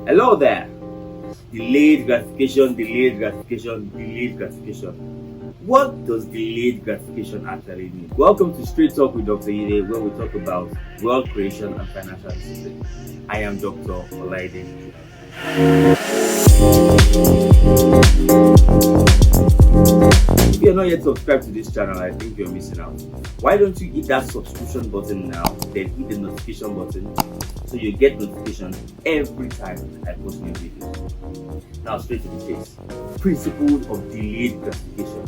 Hello there. Delayed gratification, delayed gratification, delayed gratification. What does delayed gratification actually mean? Welcome to Straight Talk with Dr. Ide, where we talk about wealth creation and financial discipline. I am Dr. Olaide. If you're not yet subscribed to this channel, I think you're missing out. Why don't you hit that subscription button now, then hit the notification button so you get notifications every time I post new videos. Now straight to the case. Principles of delayed gratification.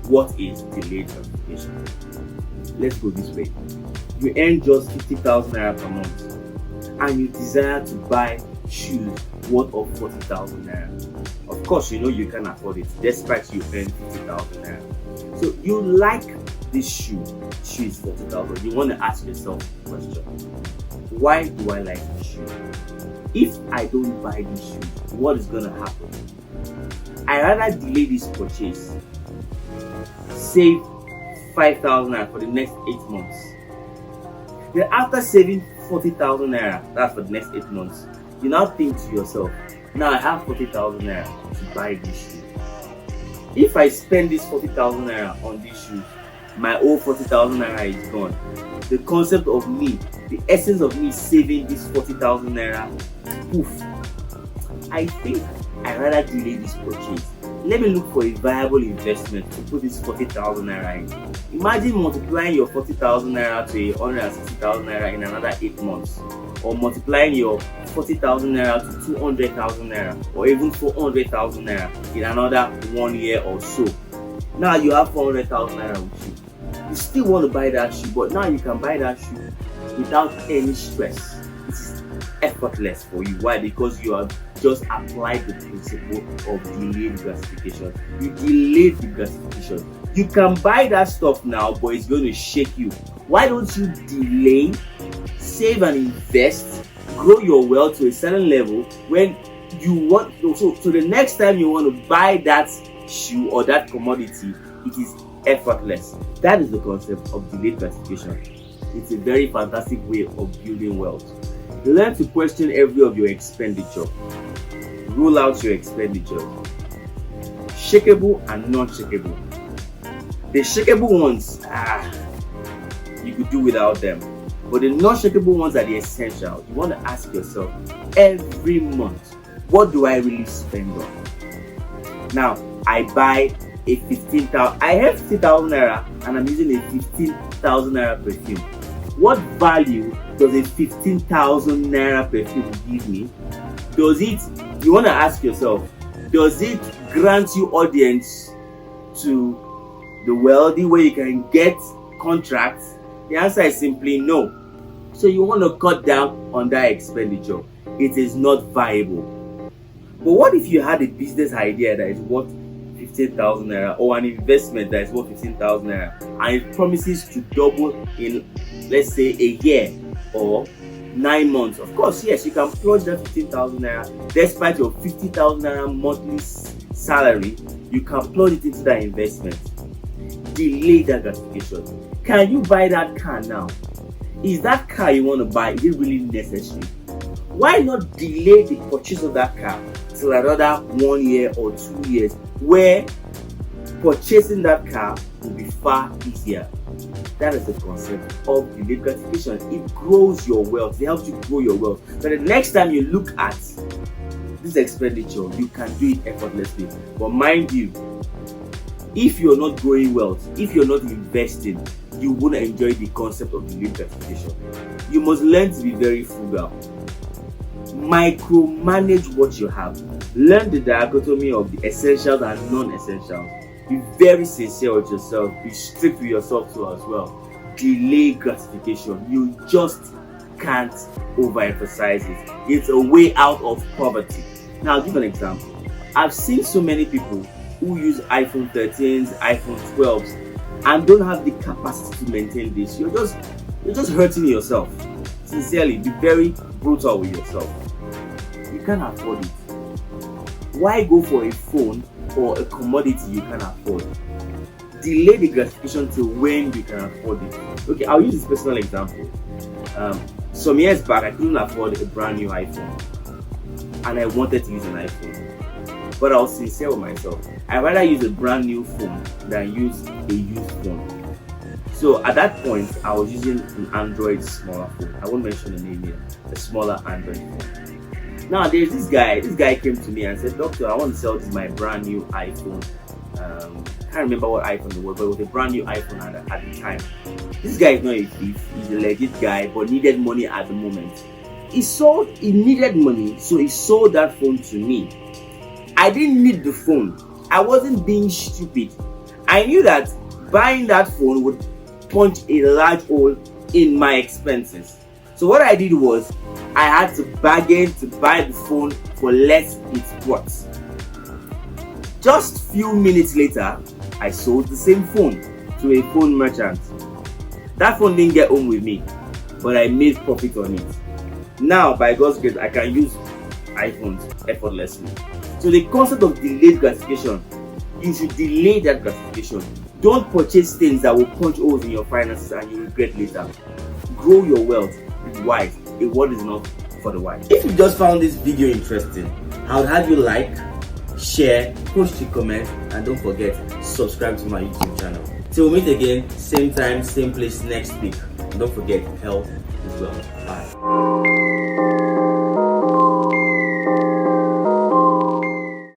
What is delayed gratification? Let's go this way. You earn just 50,000 naira per month and you desire to buy shoes worth of 40,000 naira. Of course, you know you can afford it despite you earn 50,000 naira. So you like this shoe is 40,000. You want to ask yourself a question. Why do I like this shoe? If I don't buy this shoe, what is gonna happen? I rather delay this purchase, save 5,000 naira for the next 8 months. Then after saving 40,000 naira, that's for the next 8 months, you now think to yourself, now I have 40,000 naira to buy this shoe. If I spend this 40,000 naira on this shoe, my whole 40,000 naira is gone. The concept of me, the essence of me saving this 40,000 naira, poof. I think I rather delay this purchase. Let me look for a viable investment to put this 40,000 naira in. Imagine multiplying your 40,000 naira to 160,000 naira in another 8 months, or multiplying your 40,000 naira to 200,000 naira, or even 400,000 naira in another 1 year or so. Now you have 400,000 naira with you. You still want to buy that shoe, but now you can buy that shoe without any stress. It is effortless for you. Why? Because you have just applied the principle of delayed gratification. You delayed the gratification. You can buy that stuff now, but it's going to shake you. Why don't you delay, save and invest, grow your wealth to a certain level when you want, so the next time you want to buy that shoe or that commodity, it is effortless. That is the concept of delayed gratification. It's a very fantastic way of building wealth. Learn to question every of your expenditure. Rule out your expenditure. Shakeable and non-shakeable. The shakeable ones, you could do without them. But the non-shakeable ones are the essential. You want to ask yourself every month, what do I really spend on? Now, I buy a 15,000. I have 50,000 naira and I'm using a 15,000 naira perfume. What value does a 15,000 naira perfume give me? Does it, you want to ask yourself, does it grant you audience to the wealthy where you can get contracts? The answer is simply no. So you want to cut down on that expenditure. It is not viable. But what if you had a business idea that is worth 15,000 naira, or an investment that is worth 15,000 naira, and it promises to double in, let's say, a year or 9 months? Of course, yes, you can plunge that 15,000 naira despite your 50,000 naira monthly salary. You can plunge it into that investment. Delay that gratification. Can you buy that car now? Is that car you want to buy, is it really necessary? Why not delay the purchase of that car till another 1 year or 2 years, where purchasing that car will be far easier? That is the concept of delayed gratification. It grows your wealth. It helps you grow your wealth. So the next time you look at this expenditure, you can do it effortlessly. But mind you, if you're not growing wealth, if you're not investing, you won't enjoy the concept of delayed gratification. You must learn to be very frugal. Micromanage what you have. Learn the dichotomy of the essentials and non-essentials. Be very sincere with yourself. Be strict with yourself too as well. Delay gratification. You just can't overemphasize it. It's a way out of poverty. Now I'll give an example. I've seen so many people who use iPhone 13s, iPhone 12s, and don't have the capacity to maintain this. You're just hurting yourself. Sincerely, be very brutal with yourself. You can't afford it. Why go for a phone or a commodity you can afford? Delay the gratification till when you can afford it. Okay, I'll use this personal example. Some years back, I couldn't afford a brand new iPhone. and I wanted to use an iPhone. But I was sincere with myself. I'd rather use a brand new phone than use a used phone. So at that point, I was using an Android smaller phone. I won't mention the name here. A smaller Android phone. Now there's this guy. This guy came to me and said, "Doctor, I want to sell this my brand new iPhone." I can't remember what iPhone it was, but it was a brand new iPhone at the time. This guy is not a thief. He's a legit guy, but needed money at the moment. He needed money, so he sold that phone to me. I didn't need the phone. I wasn't being stupid. I knew that buying that phone would punch a large hole in my expenses. So what I did was, I had to bargain to buy the phone for less it's worth. Just few minutes later, I sold the same phone to a phone merchant. That phone didn't get home with me, but I made profit on it. Now, by God's grace, I can use iPhones effortlessly. So the concept of delayed gratification, you should delay that gratification. Don't purchase things that will punch holes in your finances and you regret later. Grow your wealth. Be wise. A word is enough for the wise. If you just found this video interesting, I would have you like, share, post your comment, and don't forget, subscribe to my YouTube channel. Till we meet again, same time, same place next week. And don't forget, health is wealth. Bye.